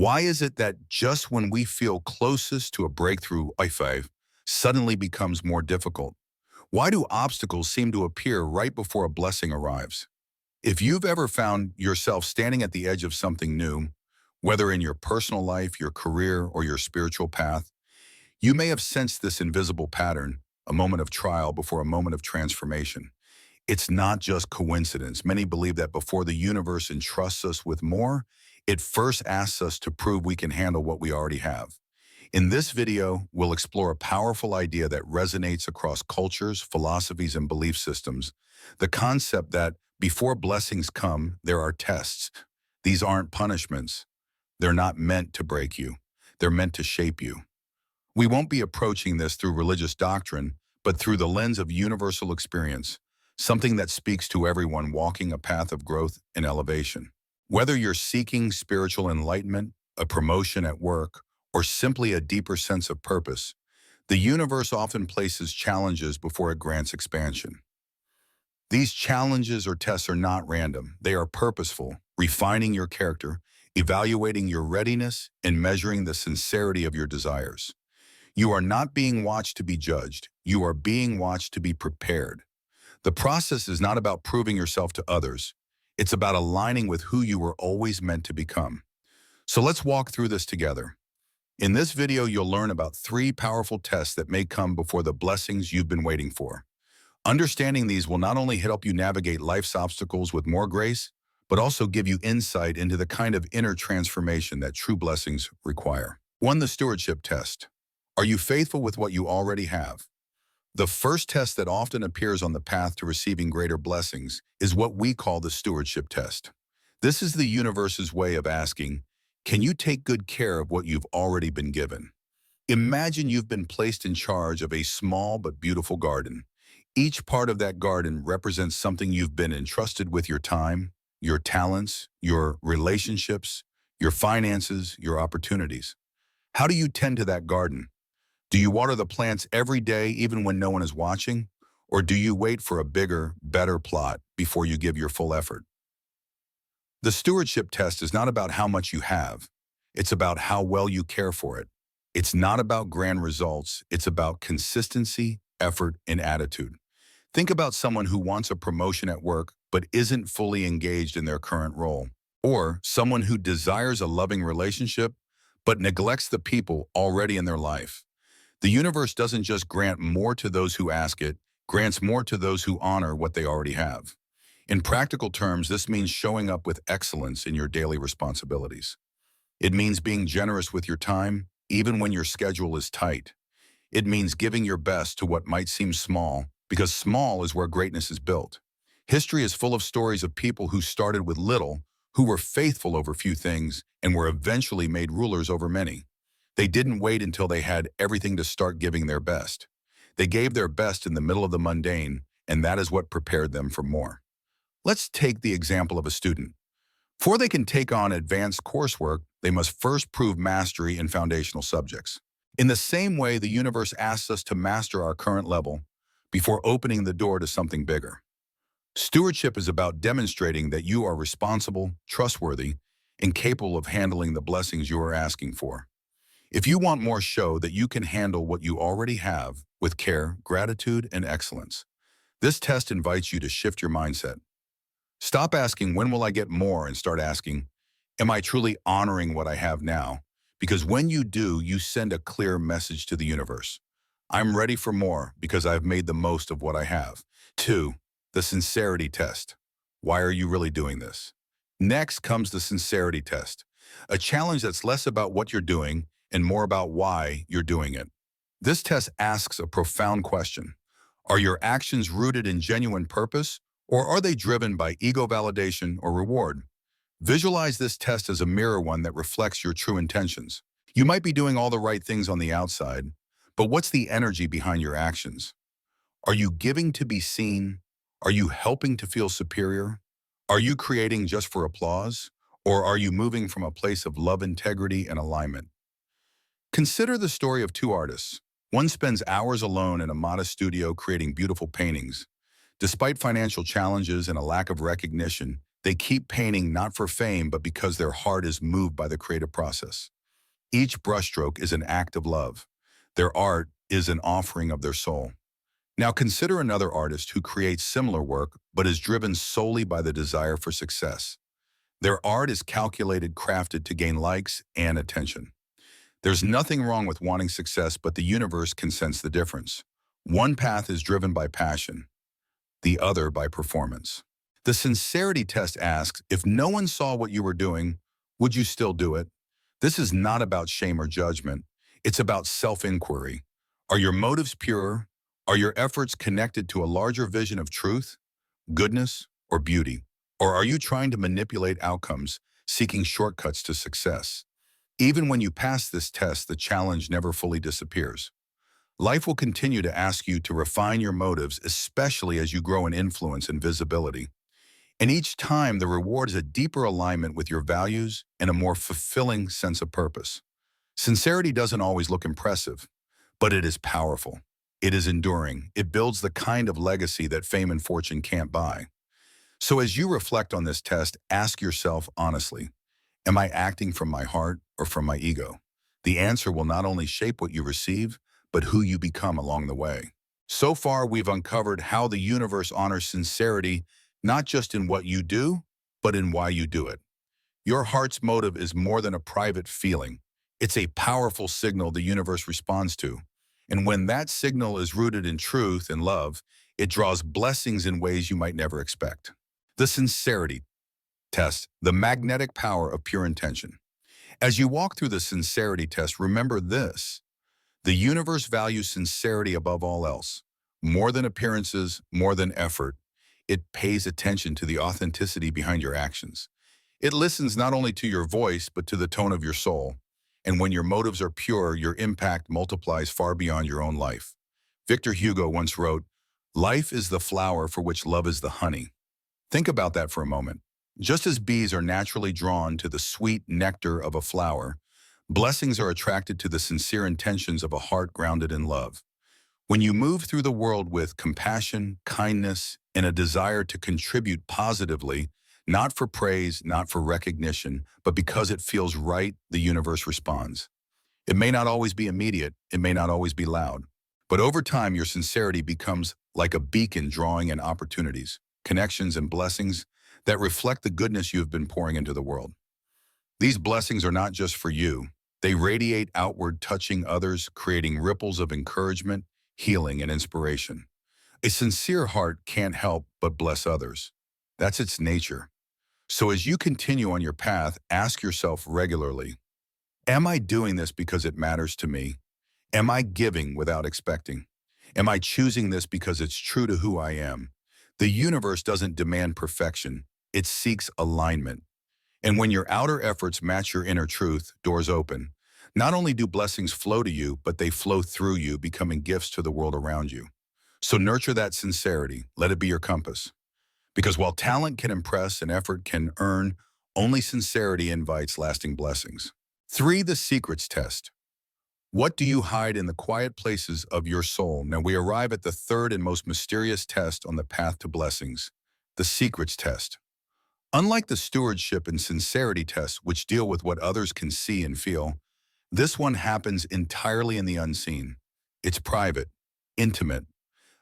Why is it that just when we feel closest to a breakthrough, life suddenly becomes more difficult? Why do obstacles seem to appear right before a blessing arrives? If you've ever found yourself standing at the edge of something new, whether in your personal life, your career, or your spiritual path, you may have sensed this invisible pattern, a moment of trial before a moment of transformation. It's not just coincidence. Many believe that before the universe entrusts us with more, it first asks us to prove we can handle what we already have. In this video, we'll explore a powerful idea that resonates across cultures, philosophies, and belief systems. The concept that before blessings come, there are tests. These aren't punishments. They're not meant to break you. They're meant to shape you. We won't be approaching this through religious doctrine, but through the lens of universal experience, something that speaks to everyone walking a path of growth and elevation. Whether you're seeking spiritual enlightenment, a promotion at work, or simply a deeper sense of purpose, the universe often places challenges before it grants expansion. These challenges or tests are not random. They are purposeful, refining your character, evaluating your readiness, and measuring the sincerity of your desires. You are not being watched to be judged. You are being watched to be prepared. The process is not about proving yourself to others. It's about aligning with who you were always meant to become. So let's walk through this together. In this video, you'll learn about 3 powerful tests that may come before the blessings you've been waiting for. Understanding these will not only help you navigate life's obstacles with more grace, but also give you insight into the kind of inner transformation that true blessings require. 1. The Stewardship Test. Are you faithful with what you already have? The first test that often appears on the path to receiving greater blessings is what we call the Stewardship Test. This is the universe's way of asking, can you take good care of what you've already been given? Imagine you've been placed in charge of a small but beautiful garden. Each part of that garden represents something you've been entrusted with: your time, your talents, your relationships, your finances, your opportunities. How do you tend to that garden? Do you water the plants every day even when no one is watching? Or do you wait for a bigger, better plot before you give your full effort? The stewardship test is not about how much you have. It's about how well you care for it. It's not about grand results. It's about consistency, effort, and attitude. Think about someone who wants a promotion at work but isn't fully engaged in their current role. Or someone who desires a loving relationship but neglects the people already in their life. The universe doesn't just grant more to those who ask it, grants more to those who honor what they already have. In practical terms, this means showing up with excellence in your daily responsibilities. It means being generous with your time, even when your schedule is tight. It means giving your best to what might seem small, because small is where greatness is built. History is full of stories of people who started with little, who were faithful over few things, and were eventually made rulers over many. They didn't wait until they had everything to start giving their best. They gave their best in the middle of the mundane, and that is what prepared them for more. Let's take the example of a student. Before they can take on advanced coursework, they must first prove mastery in foundational subjects. In the same way, the universe asks us to master our current level before opening the door to something bigger. Stewardship is about demonstrating that you are responsible, trustworthy, and capable of handling the blessings you are asking for. If you want more, show that you can handle what you already have with care, gratitude, and excellence. This test invites you to shift your mindset. Stop asking, when will I get more, and start asking, am I truly honoring what I have now? Because when you do, you send a clear message to the universe. I'm ready for more because I've made the most of what I have. 2. The Sincerity Test. Why are you really doing this? Next comes the Sincerity Test, a challenge that's less about what you're doing and more about why you're doing it. This test asks a profound question. Are your actions rooted in genuine purpose, or are they driven by ego validation or reward? Visualize this test as a mirror, one that reflects your true intentions. You might be doing all the right things on the outside, but what's the energy behind your actions? Are you giving to be seen? Are you helping to feel superior? Are you creating just for applause? Or are you moving from a place of love, integrity, and alignment? Consider the story of 2 artists. One spends hours alone in a modest studio creating beautiful paintings. Despite financial challenges and a lack of recognition, They keep painting not for fame, but because their heart is moved by the creative process. Each brushstroke is an act of love. Their art is an offering of their soul. Now consider another artist who creates similar work but is driven solely by the desire for success. Their art is calculated, crafted to gain likes and attention. There's nothing wrong with wanting success, but the universe can sense the difference. One path is driven by passion, the other by performance. The sincerity test asks, if no one saw what you were doing, would you still do it? This is not about shame or judgment. It's about self-inquiry. Are your motives pure? Are your efforts connected to a larger vision of truth, goodness, or beauty? Or are you trying to manipulate outcomes, seeking shortcuts to success? Even when you pass this test, the challenge never fully disappears. Life will continue to ask you to refine your motives, especially as you grow in influence and visibility. And each time, the reward is a deeper alignment with your values and a more fulfilling sense of purpose. Sincerity doesn't always look impressive, but it is powerful. It is enduring. It builds the kind of legacy that fame and fortune can't buy. So as you reflect on this test, ask yourself honestly, am I acting from my heart or from my ego? The answer will not only shape what you receive, but who you become along the way. So far, we've uncovered how the universe honors sincerity, not just in what you do, but in why you do it. Your heart's motive is more than a private feeling. It's a powerful signal the universe responds to. And when that signal is rooted in truth and love, it draws blessings in ways you might never expect. The sincerity test, the magnetic power of pure intention. As you walk through the sincerity test, remember this. The universe values sincerity above all else. More than appearances, more than effort. It pays attention to the authenticity behind your actions. It listens not only to your voice, but to the tone of your soul. And when your motives are pure, your impact multiplies far beyond your own life. Victor Hugo once wrote, "Life is the flower for which love is the honey." Think about that for a moment. Just as bees are naturally drawn to the sweet nectar of a flower, blessings are attracted to the sincere intentions of a heart grounded in love. When you move through the world with compassion, kindness, and a desire to contribute positively, not for praise, not for recognition, but because it feels right, the universe responds. It may not always be immediate, it may not always be loud, but over time your sincerity becomes like a beacon drawing in opportunities, connections, and blessings that reflect the goodness you have been pouring into the world. These blessings are not just for you. They radiate outward, touching others, creating ripples of encouragement, healing, and inspiration. A sincere heart can't help but bless others. That's its nature. So as you continue on your path, ask yourself regularly, am I doing this because it matters to me? Am I giving without expecting? Am I choosing this because it's true to who I am? The universe doesn't demand perfection. It seeks alignment. And when your outer efforts match your inner truth, doors open. Not only do blessings flow to you, but they flow through you, becoming gifts to the world around you. So nurture that sincerity. Let it be your compass. Because while talent can impress and effort can earn, only sincerity invites lasting blessings. 3. The secrets test. What do you hide in the quiet places of your soul? Now we arrive at the third and most mysterious test on the path to blessings, the secrets test. Unlike the stewardship and sincerity tests, which deal with what others can see and feel, this one happens entirely in the unseen. It's private, intimate,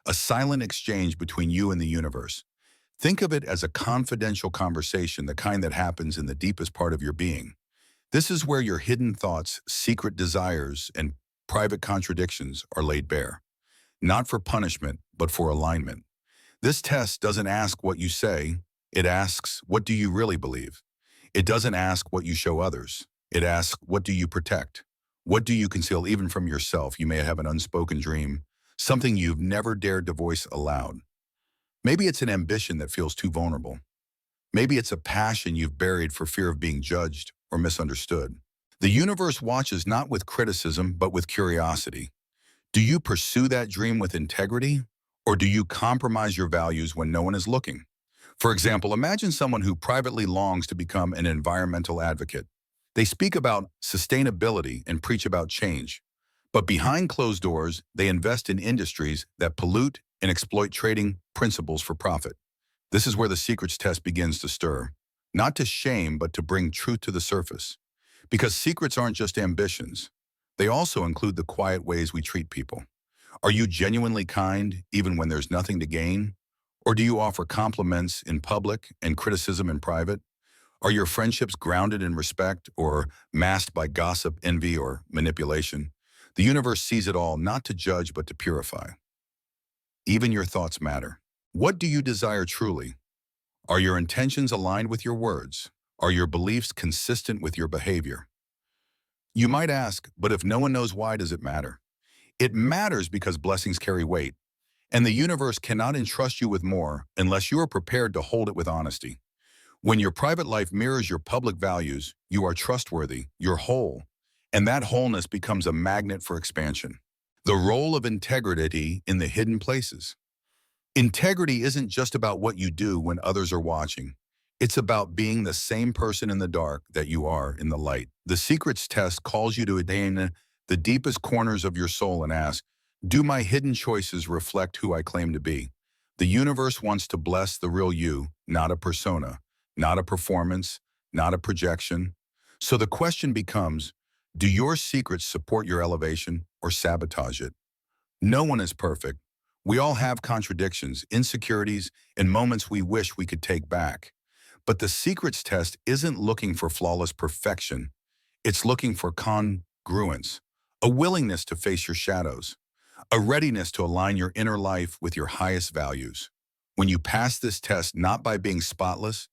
a silent exchange between you and the universe. Think of it as a confidential conversation, the kind that happens in the deepest part of your being. This is where your hidden thoughts, secret desires, and private contradictions are laid bare. Not for punishment, but for alignment. This test doesn't ask what you say, it asks, what do you really believe? It doesn't ask what you show others. It asks, what do you protect? What do you conceal even from yourself? You may have an unspoken dream, something you've never dared to voice aloud. Maybe it's an ambition that feels too vulnerable. Maybe it's a passion you've buried for fear of being judged or misunderstood. The universe watches not with criticism, but with curiosity. Do you pursue that dream with integrity, or do you compromise your values when no one is looking? For example, imagine someone who privately longs to become an environmental advocate. They speak about sustainability and preach about change. But behind closed doors, they invest in industries that pollute and exploit trading principles for profit. This is where the secrets test begins to stir, not to shame, but to bring truth to the surface. Because secrets aren't just ambitions. They also include the quiet ways we treat people. Are you genuinely kind, even when there's nothing to gain? Or do you offer compliments in public and criticism in private? Are your friendships grounded in respect or masked by gossip, envy, or manipulation? The universe sees it all, not to judge, but to purify. Even your thoughts matter. What do you desire truly? Are your intentions aligned with your words? Are your beliefs consistent with your behavior? You might ask, but if no one knows, why does it matter? It matters because blessings carry weight, and the universe cannot entrust you with more unless you are prepared to hold it with honesty. When your private life mirrors your public values, you are trustworthy, you're whole, and that wholeness becomes a magnet for expansion. The role of integrity in the hidden places. Integrity isn't just about what you do when others are watching. It's about being the same person in the dark that you are in the light. The secrets test calls you to attain the deepest corners of your soul and ask, do my hidden choices reflect who I claim to be? The universe wants to bless the real you, not a persona, not a performance, not a projection. So the question becomes, do your secrets support your elevation or sabotage it? No one is perfect. We all have contradictions, insecurities, and moments we wish we could take back. But the secrets test isn't looking for flawless perfection. It's looking for congruence, a willingness to face your shadows, a readiness to align your inner life with your highest values. When you pass this test, not by being spotless,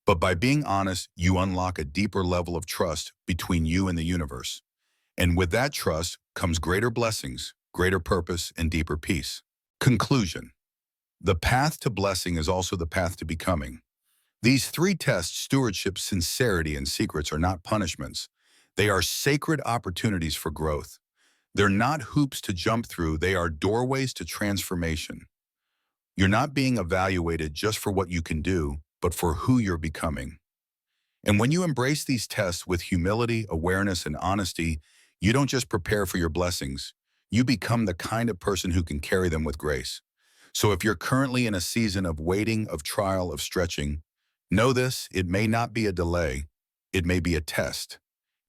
but by being honest, you unlock a deeper level of trust between you and the universe. And with that trust comes greater blessings, greater purpose, and deeper peace. Conclusion. The path to blessing is also the path to becoming. These three tests, stewardship, sincerity, and secrets, are not punishments. They are sacred opportunities for growth. They're not hoops to jump through. They are doorways to transformation. You're not being evaluated just for what you can do, but for who you're becoming. And when you embrace these tests with humility, awareness, and honesty, you don't just prepare for your blessings. You become the kind of person who can carry them with grace. So if you're currently in a season of waiting, of trial, of stretching, know this: it may not be a delay. It may be a test.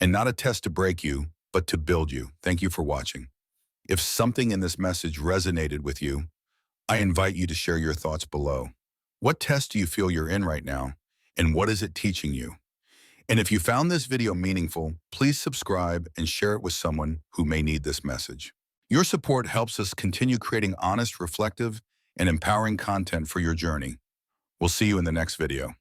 And not a test to break you, but to build you. Thank you for watching. If something in this message resonated with you, I invite you to share your thoughts below. What test do you feel you're in right now? And what is it teaching you? And if you found this video meaningful, please subscribe and share it with someone who may need this message. Your support helps us continue creating honest, reflective, and empowering content for your journey. We'll see you in the next video.